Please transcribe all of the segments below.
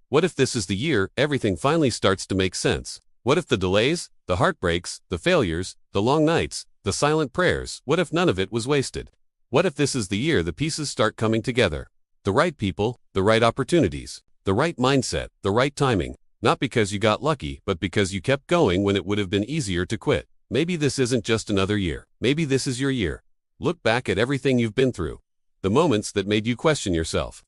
What if this is the year everything finally starts to make sense? What if the delays, the heartbreaks, the failures, the long nights, the silent prayers, what if none of it was wasted? What if this is the year the pieces start coming together? The right people, the right opportunities, the right mindset, the right timing. Not because you got lucky, but because you kept going when it would have been easier to quit. Maybe this isn't just another year. Maybe this is your year. Look back at everything you've been through. The moments that made you question yourself.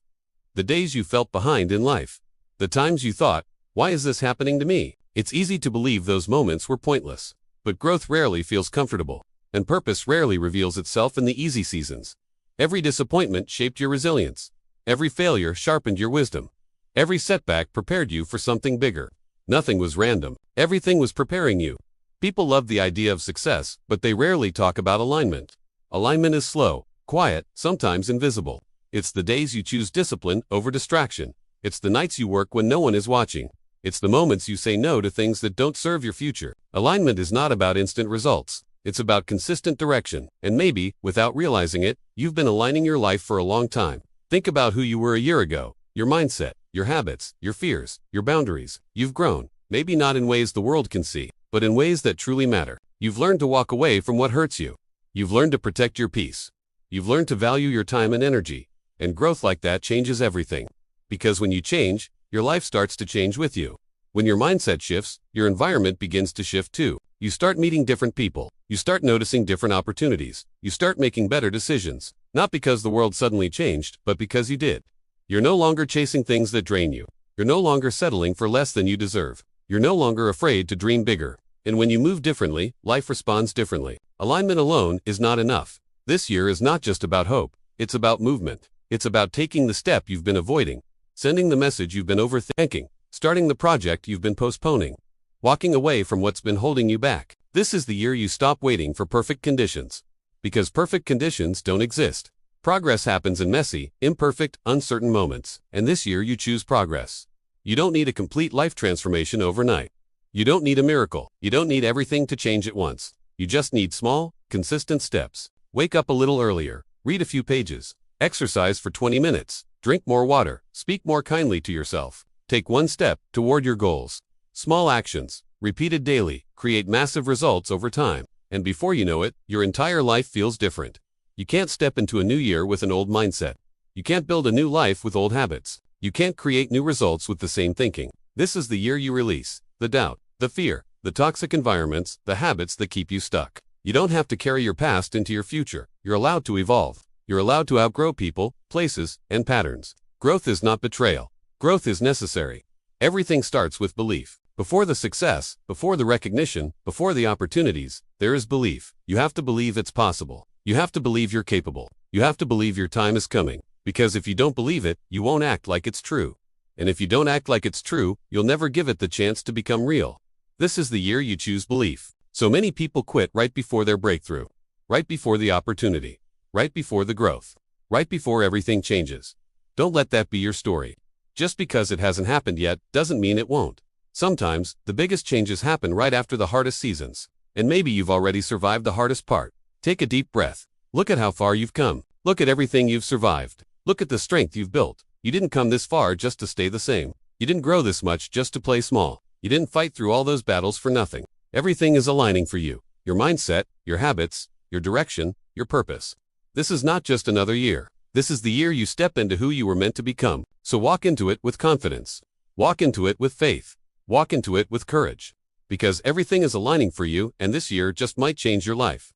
The days you felt behind in life. The times you thought, why is this happening to me? It's easy to believe those moments were pointless. But growth rarely feels comfortable, and purpose rarely reveals itself in the easy seasons. Every disappointment shaped your resilience. Every failure sharpened your wisdom. Every setback prepared you for something bigger. Nothing was random. Everything was preparing you. People love the idea of success, but they rarely talk about alignment. Alignment is slow, quiet, sometimes invisible. It's the days you choose discipline over distraction. It's the nights you work when no one is watching. It's the moments you say no to things that don't serve your future. Alignment is not about instant results. It's about consistent direction, and maybe, without realizing it, you've been aligning your life for a long time. Think about who you were a year ago, your mindset, your habits, your fears, your boundaries. You've grown, maybe not in ways the world can see, but in ways that truly matter. You've learned to walk away from what hurts you. You've learned to protect your peace. You've learned to value your time and energy. And growth like that changes everything. Because when you change, your life starts to change with you. When your mindset shifts, your environment begins to shift too. You start meeting different people. You start noticing different opportunities. You start making better decisions. Not because the world suddenly changed, but because you did. You're no longer chasing things that drain you. You're no longer settling for less than you deserve. You're no longer afraid to dream bigger. And when you move differently, life responds differently. Alignment alone is not enough. This year is not just about hope. It's about movement. It's about taking the step you've been avoiding, sending the message you've been overthinking, starting the project you've been postponing, walking away from what's been holding you back. This is the year you stop waiting for perfect conditions. Because perfect conditions don't exist. Progress happens in messy, imperfect, uncertain moments. And this year you choose progress. You don't need a complete life transformation overnight. You don't need a miracle. You don't need everything to change at once. You just need small, consistent steps. Wake up a little earlier. Read a few pages. Exercise for 20 minutes. Drink more water. Speak more kindly to yourself. Take one step toward your goals. Small actions, repeated daily, create massive results over time. And before you know it, your entire life feels different. You can't step into a new year with an old mindset. You can't build a new life with old habits. You can't create new results with the same thinking. This is the year you release the doubt, the fear, the toxic environments, the habits that keep you stuck. You don't have to carry your past into your future. You're allowed to evolve. You're allowed to outgrow people, places, and patterns. Growth is not betrayal. Growth is necessary. Everything starts with belief. Before the success, before the recognition, before the opportunities, there is belief. You have to believe it's possible. You have to believe you're capable. You have to believe your time is coming. Because if you don't believe it, you won't act like it's true. And if you don't act like it's true, you'll never give it the chance to become real. This is the year you choose belief. So many people quit right before their breakthrough. Right before the opportunity. Right before the growth. Right before everything changes. Don't let that be your story. Just because it hasn't happened yet doesn't mean it won't. Sometimes, the biggest changes happen right after the hardest seasons. And maybe you've already survived the hardest part. Take a deep breath. Look at how far you've come. Look at everything you've survived. Look at the strength you've built. You didn't come this far just to stay the same. You didn't grow this much just to play small. You didn't fight through all those battles for nothing. Everything is aligning for you. Your mindset, your habits, your direction, your purpose. This is not just another year. This is the year you step into who you were meant to become. So walk into it with confidence. Walk into it with faith. Walk into it with courage. Because everything is aligning for you, and this year just might change your life.